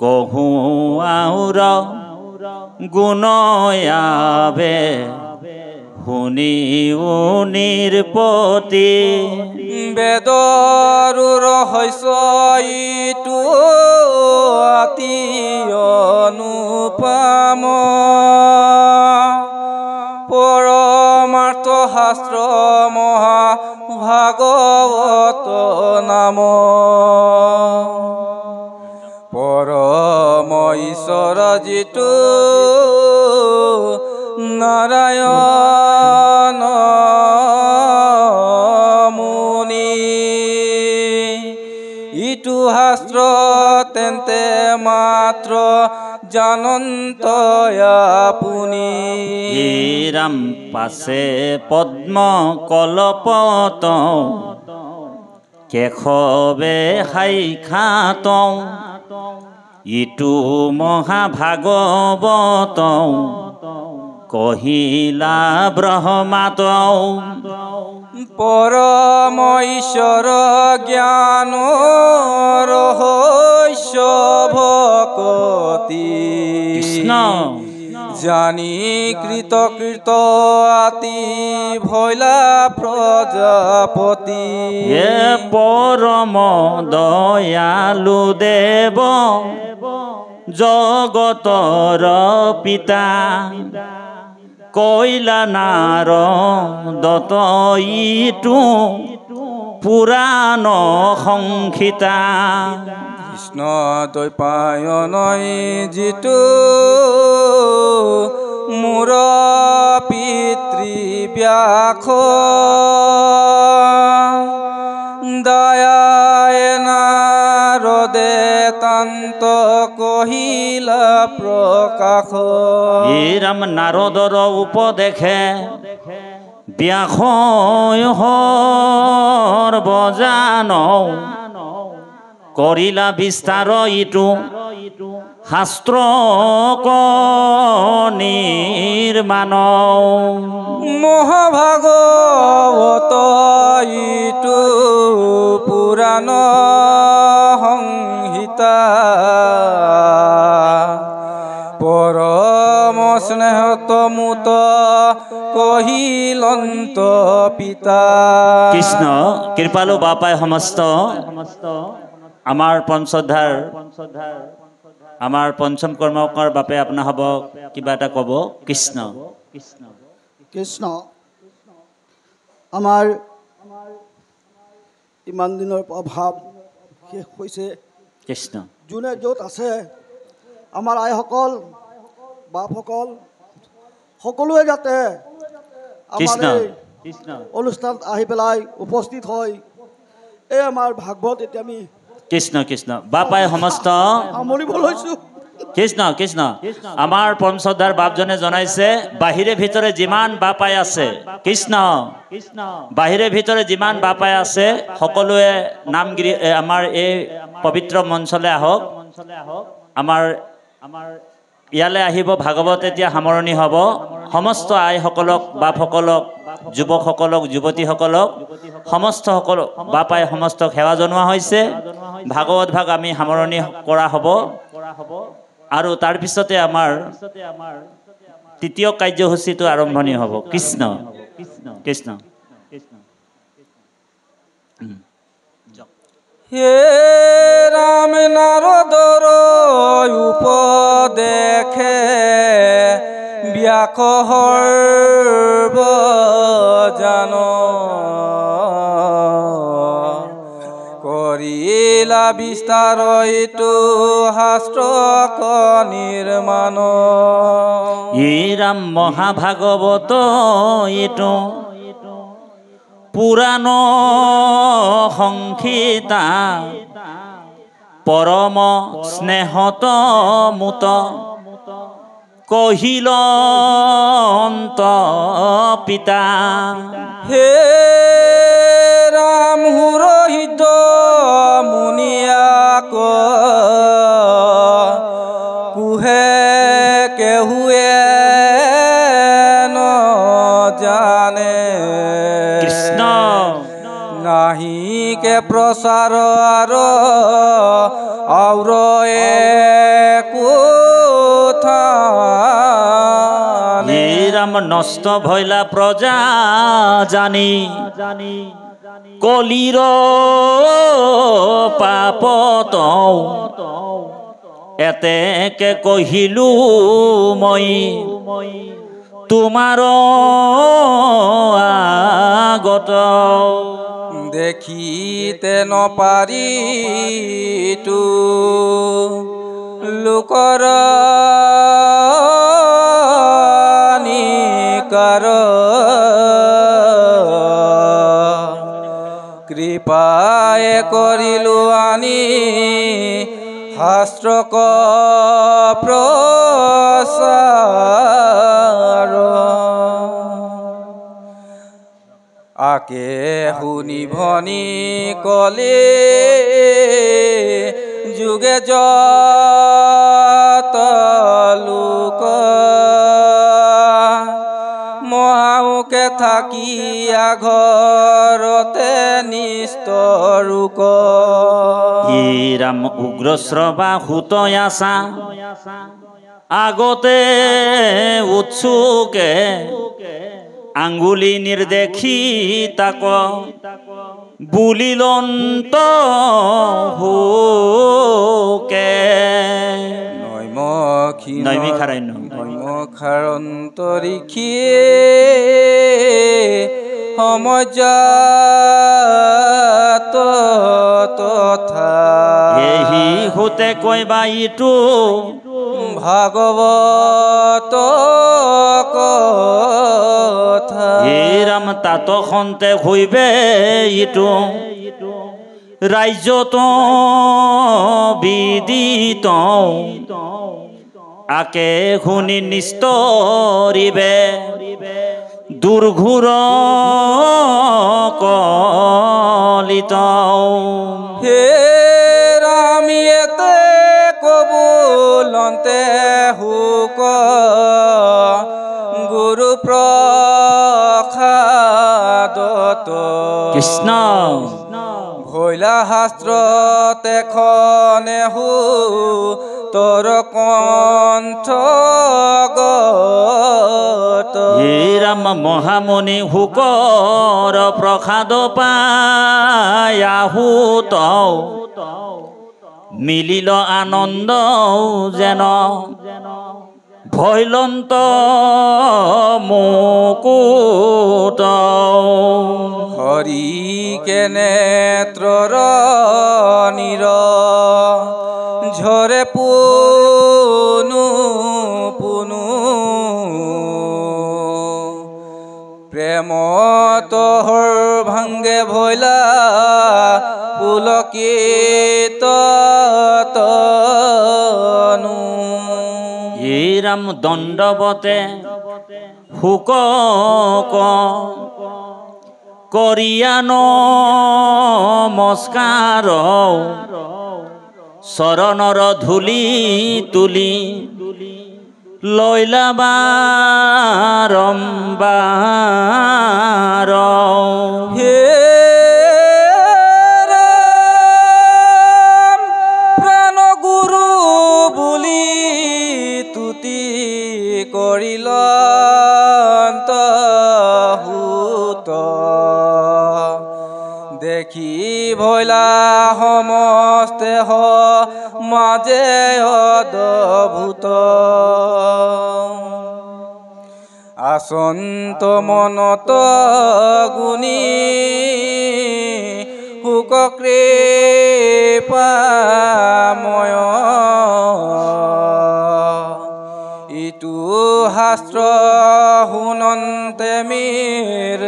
কহু আউৰ গুণয়াবে শুনিও নিৰপতি বেদৰ ৰহস্য ইটো অতি অনুপম পৰমাৰ্থ শাস্ত্ৰ মহা ভাগৱত নাম পৰম ঈশ্বৰ যিটো নাৰায়ণ মুনি ইটো শাস্ত্ৰ তেন্তে মাত্ৰ জানন্ত আপুনি ৰাম পাছে পদ্ম কলপত কেশৱে সাক্ষাৎ ইটো মহাভাগৱত কহিলা ব্ৰহ্মাত পৰম ঈশ্বৰ জ্ঞান ৰহস্য ভকতি কৃষ্ণ জানি কৃতকৃত আতি ভৈলা প্ৰজাপতি হে পৰম দয়ালু দেৱ জগতৰ পিতা কৈলা নাৰদত ইটো পুৰাণ সংহিতা কৃষ্ণ দ্বৈপায়নই যিটো মোৰ পিতৃ ব্যাস দয়ায় নাৰদে তান্ত কহিলা প্ৰকাশ ৰাম নাৰদৰ উপদেশে ব্যাসৰ বজান কৰিলা বিস্তাৰ ইটো শাস্ত্ৰ নিৰ্মাণ মহাভাগৱত ইটো পুৰাণ সংহিতা পৰম স্নেহত মুত কহিলন্ত পিতা কৃষ্ণ কৃপালু বাপাই সমস্ত আমাৰ পঞ্চধাৰ আমাৰ পঞ্চম কৰ্মকৰ বাপে আপোনাৰ হ'ব কিবা এটা ক'ব কৃষ্ণ কৃষ্ণ আমাৰ ইমান দিনৰ অভাৱ শেষ হৈছে কৃষ্ণ যোনে য'ত আছে আমাৰ আইসকল বাপসকল সকলোৱে যাতে আমাৰ এই অনুষ্ঠানত আহি পেলাই উপস্থিত হয় এই আমাৰ ভাগৱত এতিয়া আমি কৃষ্ণ কৃষ্ণ বাপাই সমস্ত সামৰিব লৈছোঁ কৃষ্ণ কৃষ্ণ আমাৰ পঞ্চধাৰ বাপজনে জনাইছে বাহিৰে ভিতৰে যিমান বাপাই আছে কৃষ্ণ বাহিৰে ভিতৰে যিমান বাপাই আছে সকলোৱে নামগিৰি আমাৰ এই পবিত্ৰ মঞ্চলৈ আহক আমাৰ ইয়ালৈ আহিব ভাগৱত এতিয়া সামৰণি হ'ব সমস্ত আইসকলক বাপসকলক যুৱকসকলক যুৱতীসকলক সমস্ত সকলো বাপাই সমস্তক সেৱা জনোৱা হৈছে ভাগৱত ভাগ আমি সামৰণি কৰা হ'ব আৰু তাৰপিছতে আমাৰ তৃতীয় কাৰ্যসূচীটো আৰম্ভণি হ'ব কৃষ্ণ কৃষ্ণ হে ৰাম নাৰদৰ উপদেশে ব্যাসৰ বজান কৰিলা বিস্তাৰ ইটো শাস্ত্ৰ নিৰ্মাণ ৰাম মহাভাগৱত এইটো পুৰাণ সংহিতা পৰম স্নেহত মুত কহিলন্ত পিতা হে ৰাম সুৰহিত মুনিয়াক কুহে কেহুৱে ন জানে কৃষ্ণ নাহিকে প্ৰচাৰ আৰু নষ্ট ভইলা প্ৰজা জানি কলিৰ পাপত এতেকে কহিলু মই তোমাৰ আগত দেখিতে নপাৰি তু লোকৰ নিকাৰ কৃপায়ে কৰিলো আনি শাস্ত্ৰক প্ৰচাৰ আকে শুনি ভনি কলে যুগে যত লোক মহাউকে থাকিয়া ঘৰতে নিস্তৰুক ৰাম উগ্ৰশ্ৰৱা সুতয় আছা আগতে উৎসুকে আঙ্গুলি নিৰ্দেখি তাক বুলিলন্ত হুকে নৈমখাৰন্তৰিখীয়ে সমজাত তথা এহি হুতে কইবা ইটো ভাগৱত কথা ৰাম তাত খন্তে হইবে ইটো ৰাজ্যত বিদিত আকে শুনি নিস্তৰিবে দুৰ্ঘুৰ কলিত হে ৰামিয়েতে কবুলন্তে হুক গুৰু প্ৰসাদত কৃষ্ণ ভৈলা শাস্ত্ৰত এখনে হু তোৰ কণ্ঠ গত হে ৰাম মহামণি হুকৰ প্ৰসাদ পায় আহুত মিলিল আনন্দ যেন ভৈলন্ত মুকুত হৰি কেনেত্ৰৰ নিৰ ঝৰে পুনু পুনু প্ৰেমত ভাঙ্গে ভৈলা পুলকিত তনু এই ৰাম দণ্ডবতে হুক কৰিয়া নমস্কাৰ চৰণৰ ধূলি তুলি লইলা বাৰম্বাৰ হে ৰাম প্ৰাণ গুৰু বুলি তুতি কৰিল হুত দেখি ভৈলা সমস্তে মাজে অদ্ভুত আসন্ত মনত গুণী হুক কৃপাময় ইটো শাস্ত্ৰ শুনন্তে মিৰ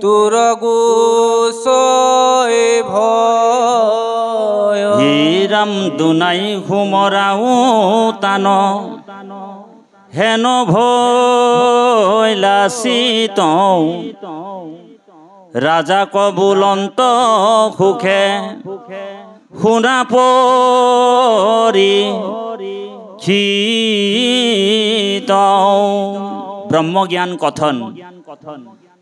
তোৰ গোচই ভয় হে ৰাম দুনাই হুমৰাও তান হেন ভৈলা চিত ৰাজা কবুলন্ত সুখে শুনা পৰি ক্ষিত ব্ৰহ্মজ্ঞান কথন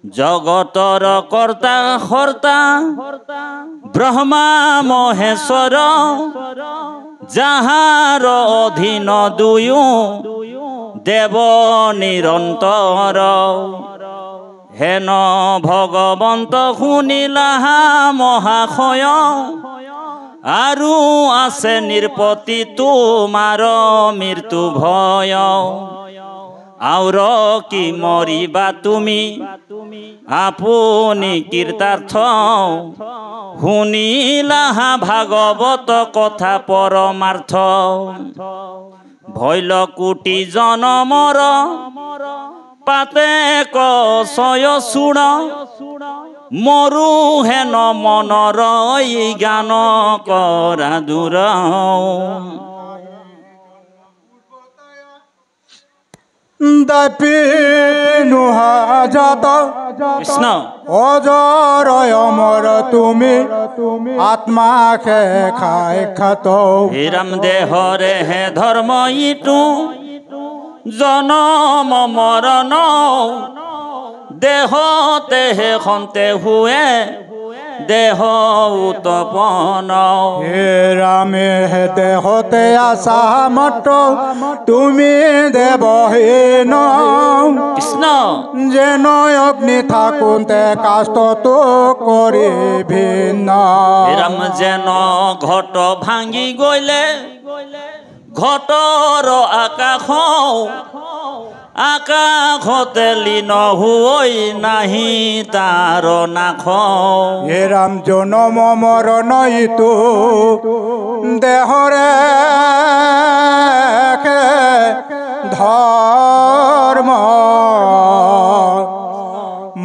জগতৰ কৰ্তা হৰ্তা ব্ৰহ্মা মহেশ্বৰ যাহাৰ অধীন দুয়ো দেব নিৰন্তৰ হেন ভগৱন্ত শুনিলাহা মহাশয় আৰু আছে নিৰ্পতি তোমাৰ মৃত্যু ভয় আউৰ কি মৰিবা তুমি আপুনি কীৰ্তাৰ্থ শুনিলাহা ভাগৱত কথা পৰমাৰ্থ ভৈল কোটি জনমৰ পাতে কচয় চূড় মৰু হেন মনৰ গান কৰা দূৰ কৃষ্ণ অজৰয় অমৰ তুমি আত্মা খে খাই খাত হে ৰাম দেহৰে হে ধৰ্ম ইটো জনম মৰণ দেহতে হে খন্তে হুৱে দেহ উতপন হে ৰামে হে দেহতে আছা মাত্ৰ তুমি দেৱহীন কৃষ্ণ যেন অগ্নি থাকোঁতে কাষ্টটো কৰি ভিন্ন হে ৰাম যেন ঘট ভাঙি গলে ঘটৰ আকাশ আকাশতে লীন হৈ নাহি তাৰ নাখ হে ৰাম জনম মৰণ ইটো দেহৰে ধৰ্ম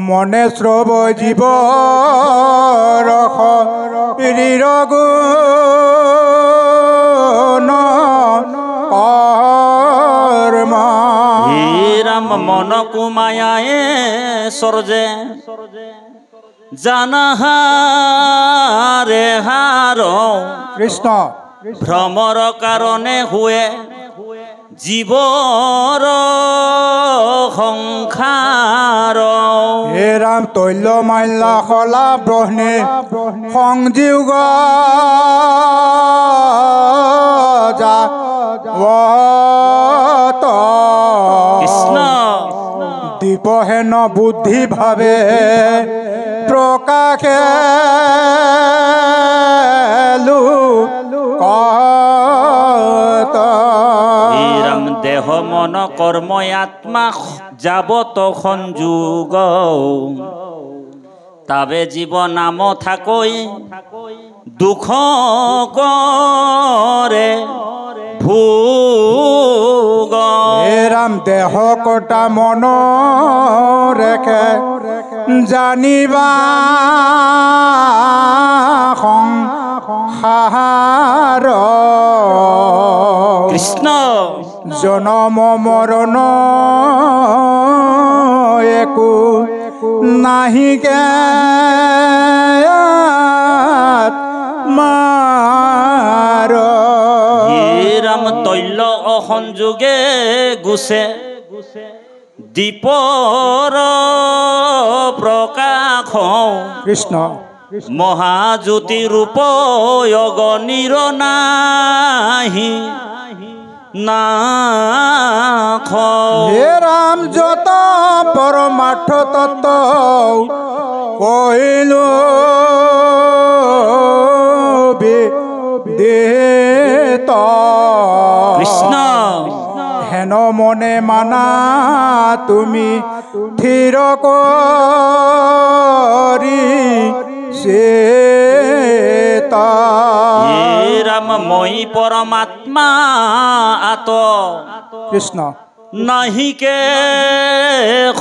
মনে শ্ৰৱ জীৱ ৰস ৰিৰগুণ কৰ্ম হে ৰাম মন কুমায়ায়ে সৰজে জানাহাৰে হাৰ কৃষ্ণ ভ্ৰমৰ কাৰণে হুৱে জীৱৰ সংসাৰ হে ৰাম তৈল মাল্য শলা ব্ৰহ্মে সংযোগ কৃষ্ণ দীপহেন বুদ্ধি ভাবে প্ৰকাশে ৰাম দেহ মন কৰ্ম আত্মা যাবত সংযোগ তাবে জীৱ নাম থাকৈ দুখ কৰে ভোগ হে ৰাম দেহ কটা মন ৰেখে জানিবা সংসাৰ কৃষ্ণ জনম মৰণ একো নাহিকে মাৰ হে ৰাম তৈল অসংযোগে গুছে দীপৰ প্ৰকাশ কৃষ্ণ মহাজ্যোতি ৰূপ অগণিৰ নাহি নাখ হে ৰাম যত পৰমাৰ্থ তত্ত্ব কহিলো বেদ কৃষ্ণ হেন মনে মানা তুমি থিৰ কৰি চেতা হে ৰাম মই পৰমাত্মা আত কৃষ্ণ নাহিকে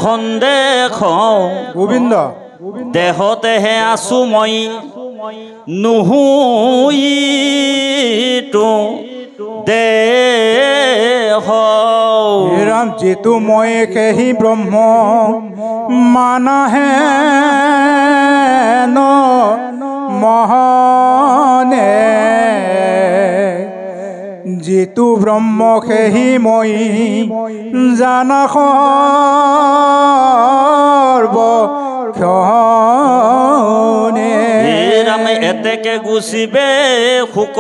সন্দেহ গোবিন্দ দেহতেহে আছো মই নুহুইতো দেহ হে ৰাম যিটো মই কেহি ব্ৰহ্ম মানাহে ন মহানে যিটো ব্ৰহ্ম সেহি মই জানা সৰ্ব ক্ষণে হে ৰাম এতেকে গুচিবে শোক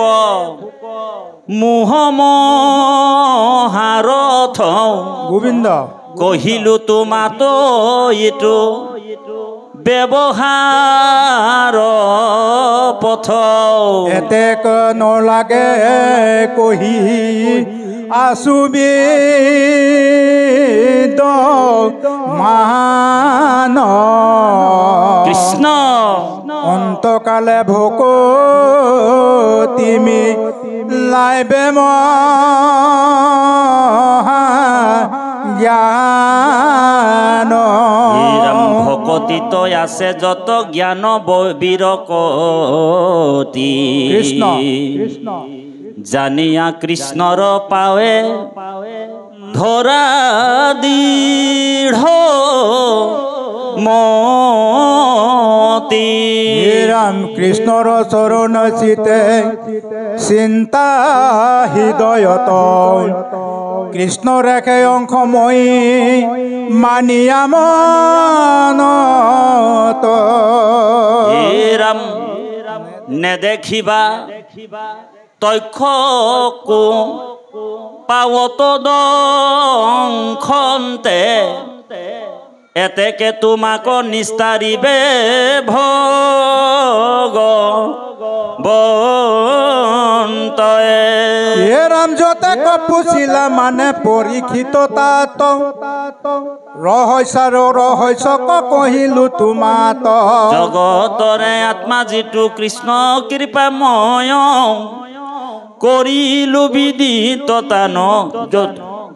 মোহ মহাৰথ গোবিন্দ কহিলো তোমাতো ইটো ব্যৱহাৰ পথ এতেক নলাগে কহি আছুবি মান কৃষ্ণ অন্তকালে ভোক তিমি লাইবে জ্ঞান ভকতিত আছে যত জ্ঞান বীৰকতি কৃষ্ণ জানিয়া কৃষ্ণৰ পাৱে ধৰা দৃঢ় মতি ৰাম কৃষ্ণৰ চৰণ চিতে চিন্তা হৃদয়ত কৃষ্ণ ৰেখে অংশময়ী মানিয়া মনত ৰাম নেদেখিবা তক্ষকো পাৱত দংখন্তে এতেকে তোমাক নিস্তাৰিবে ভগৱন্তয়ে এ ৰাম যতে কপুছিলা মানে পৰীক্ষিত তাত ৰহস্যৰ ৰহস্যক কহিলো তোমাত জগতৰে আত্মা যিটো কৃষ্ণ কৃপাময় কৰিলো বিদিত তান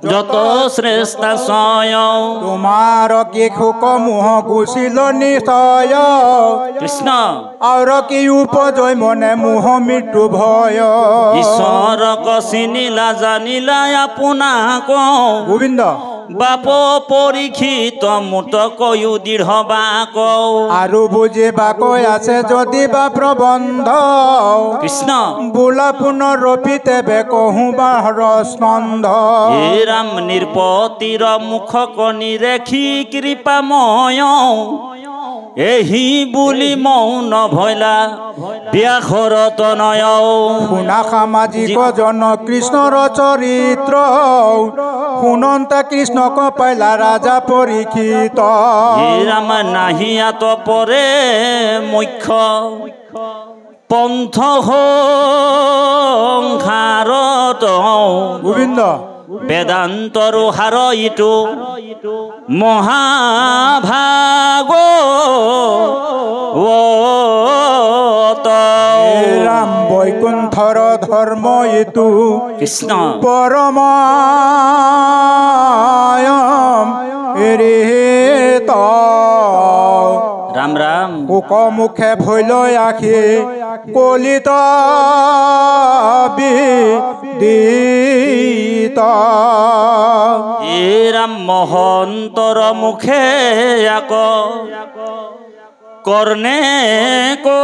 যত শ্ৰেষ্ঠ স্বয় তোমাৰ কি শোক মোহ গুছিল নিশ্চয় কৃষ্ণ আৰ কি উপজয় মনে মোহ মৃত্যু ভয় ঈশ্বৰক চিনিলা জানিলা আপোনাক গোবিন্দ বাপ পৰীক্ষিত মুত কয়ো দৃঢ় বাক আৰু বুজিবাকৈ আছে যদি বা প্ৰবন্ধ কৃষ্ণ বোলা পুনৰ ৰপিতে বে কহো বাহৰ স্কন্ধ হে ৰাম নিৰ্পতিৰ মুখ কণি ৰেখি কৃপাময় এহি বুলি মৌন ভৈলা ব্যাসৰ তনয় শুনা সামাজিক জন কৃষ্ণৰ চৰিত্ৰ শুনন্তা কৃষ্ণক পাইলা ৰাজা পৰীক্ষিত হে ৰাম নাহিয়াত পৰে মুখ্য পন্থ সংসাৰত গোবিন্দ বেদান্তৰ হাৰ ইটো মহাভাগ ৰাম বৈকুণ্ঠৰ ধৰ্ম ইটো কৃষ্ণ পৰমায়ম এৰিত ৰাম ৰাম শোক মুখে ভৈলৈ আখি কলিত বিদিত হে ৰাম মহন্তৰ মুখে আক কৰ্ণে কৰা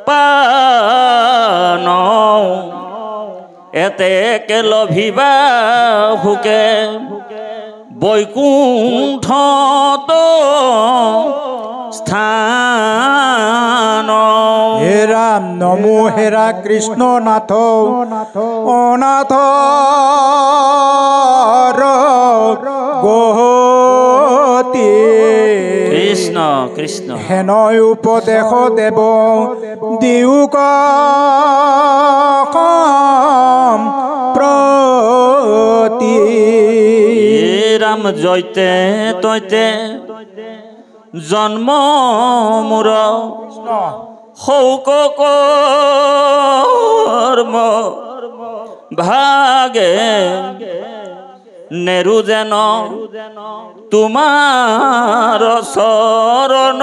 পান এতেকে লভিবা হুকে বৈকুণ্ঠত স্থান হে ৰাম নমো হেৰা কৃষ্ণ নাথ অনাথ গতি কৃষ্ণ কৃষ্ণ হেনয় উপদেশ দেৱ দিউক প্ৰতি হে ৰাম জয়তে তৈতে জন্ম মোৰ শৌক কৰ্ম ভাগে নেৰু যেন তোমাৰ চৰণ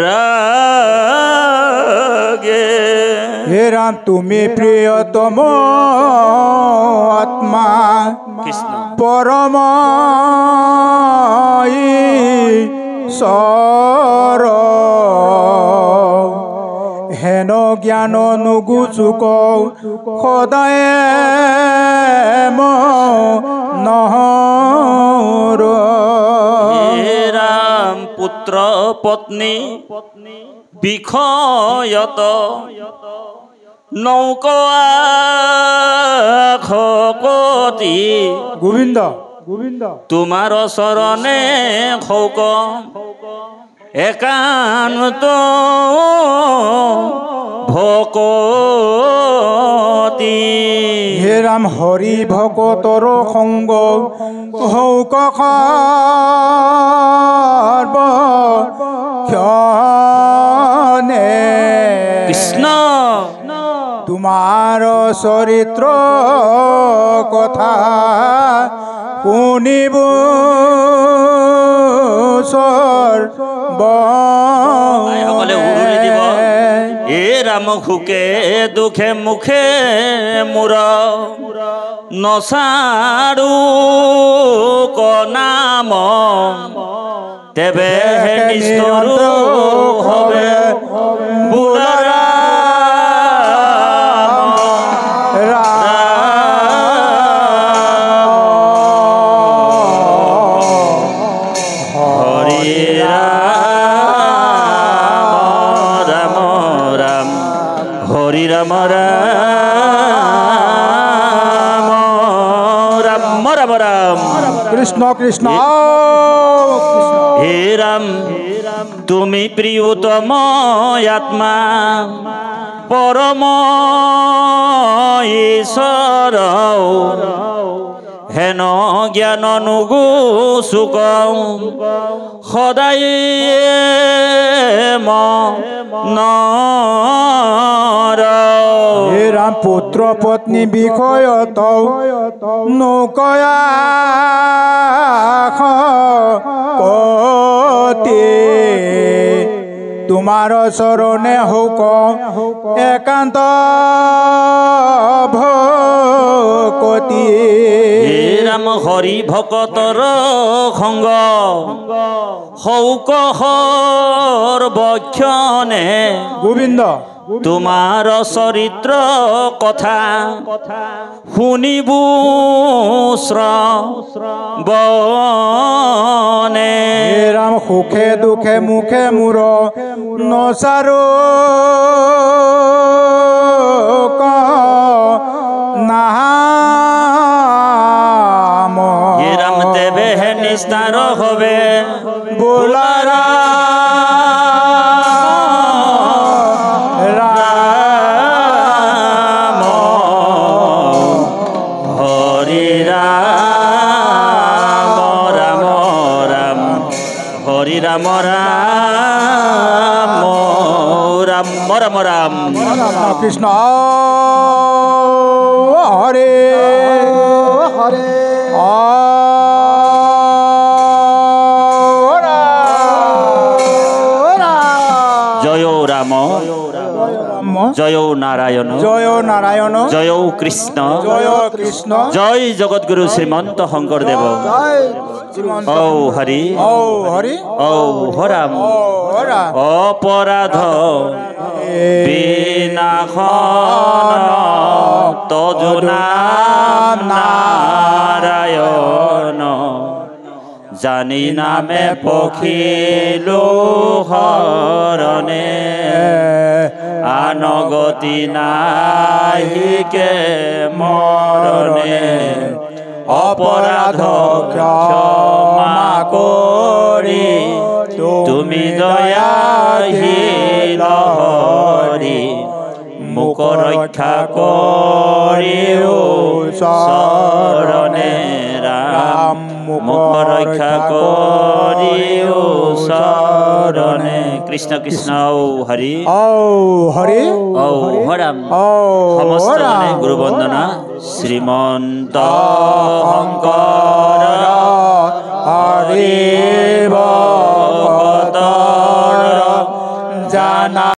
ৰাগে হে ৰাম তুমি প্ৰিয়তম আত্মা কৃষ্ণ পৰম ঈশ্বৰ হেন জ্ঞান নুগুচুক সদায় নহৰ হে ৰাম পুত্ৰ পত্নী বিষয়ত নৌকা শকতি গোবিন্দ গোবিন্দ তোমাৰ চৰণে শৌক একান্ত ভকতি হে ৰাম হৰি ভকতৰ সংগ হৌক ক্ষণে কৃষ্ণ তোমাৰ চৰিত্ৰ কথা শুনিব সকলে উৰুলি দিব এ ৰাম সুকে দুখে মুখে মোৰ নচাৰো কনাম তেবে নিষ্ঠুৰ হবে বুলাৰা ৰাম ৰাম ৰাম ৰাম কৃষ্ণ কৃষ্ণ হে ৰাম তুমি প্ৰিয়তম আত্মা পৰম ঈশ্বৰ হেন জ্ঞান নুগু সুক সদায় হে ৰাম পুত্ৰ পত্নী বিষয়ত নৌকয়া কতি তোমাৰ চৰণে হৌক একান্ত ভকতি হে ৰাম হৰি ভকতৰ সংগ শৌক সৰ্বক্ষণে গোবিন্দ তোমাৰ চৰিত্ৰ কথা শুনিবু শ্ৰৱণে হে ৰাম সুখে দুখে মুখে মোৰ নচাৰো নাম হে ৰাম দেৱে নিস্তাৰ হবে বোলাৰা রাম রাম রাম রাম রাম কৃষ্ণ হরে হরে জয় রাম জয় নারায়ণ জয় নারায়ণ জয় কৃষ্ণ জয় কৃষ্ণ জয় জগৎগুরু শ্রীমন্ত শঙ্করদেব ও হরি ও হরি ও হরাম অপরাধ বিনাশন তজুনাম নারায়ণ জানি নামে পখিলো হরণে আনগতি নাহিকে মরণে অপরাধ ক্ষমা করি তুমি দয়াশীল হরি মুখ রক্ষা করিও শরণে রাম মুখ রক্ষা করিও শরণে কৃষ্ণ কৃষ্ণ ও হরি ও হরি ও হরাম ও সমস্ত গুরু বন্দনা শ্রীমন্ত